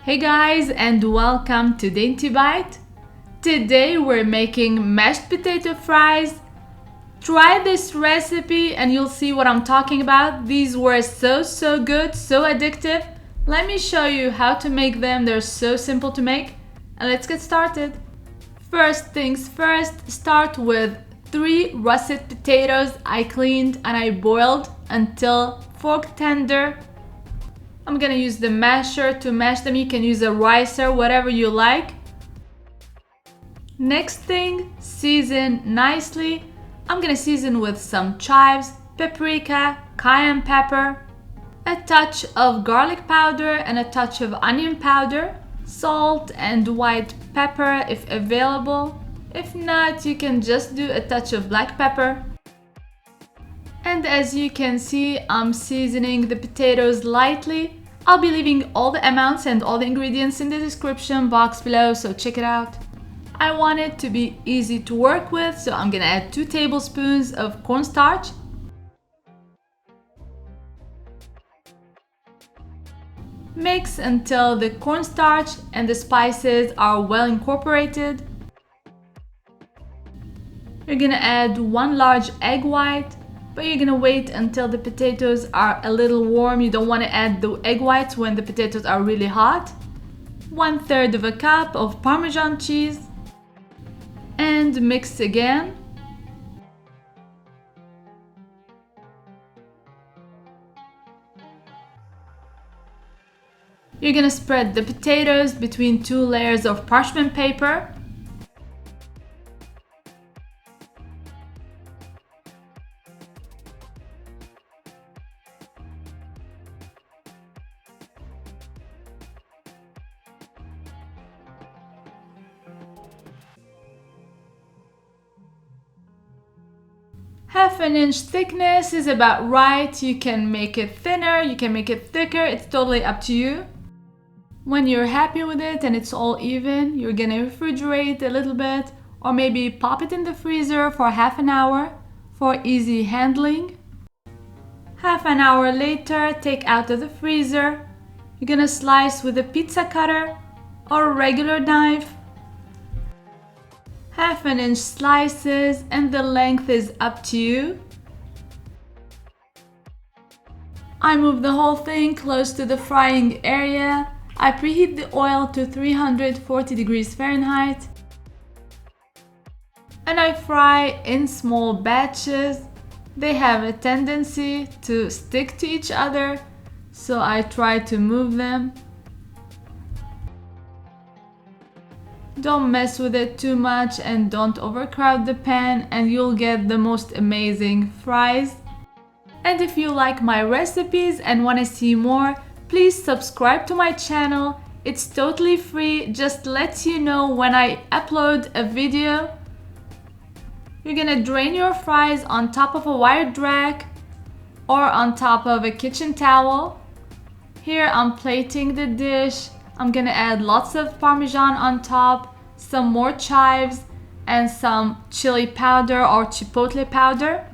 Hey guys, and welcome to Dainty Bite. Today we're making mashed potato fries. Try this recipe and you'll see what I'm talking about. These were so good, so addictive. Let me show you how to make them. They're so simple to make. And let's get started. First things first, start with 3 russet potatoes I cleaned and I boiled until fork tender. I'm gonna use the masher to mash them. You can use a ricer, whatever you like. Next thing, season nicely. I'm gonna season with some chives, paprika, cayenne pepper, a touch of garlic powder and a touch of onion powder, salt and white pepper if available. If not, you can just do a touch of black pepper. And as you can see, I'm seasoning the potatoes lightly. I'll be leaving all the amounts and all the ingredients in the description box below, so check it out. I want it to be easy to work with, so I'm gonna add 2 tablespoons of cornstarch. Mix until the cornstarch and the spices are well incorporated. You're gonna add 1 large egg white, but you're gonna wait until the potatoes are a little warm. You don't want to add the egg whites when the potatoes are really hot. 1/3 of a cup of Parmesan cheese and mix again. You're gonna spread the potatoes between 2 layers of parchment paper. Half an inch thickness is about right. You can make it thinner, you can make it thicker, it's totally up to you. When you're happy with it and it's all even, you're gonna refrigerate a little bit or maybe pop it in the freezer for half an hour for easy handling. Half an hour later, take out of the freezer. You're gonna slice with a pizza cutter or a regular knife. Half an inch slices, and the length is up to you. I move the whole thing close to the frying area. I preheat the oil to 340 degrees Fahrenheit. And I fry in small batches. They have a tendency to stick to each other, so I try to move them. Don't mess with it too much and don't overcrowd the pan, and you'll get the most amazing fries. And if you like my recipes and want to see more, please subscribe to my channel. It's totally free, just lets you know when I upload a video. You're gonna drain your fries on top of a wire rack or on top of a kitchen towel. Here I'm plating the dish. I'm gonna add lots of Parmesan on top, some more chives, and some chili powder or chipotle powder.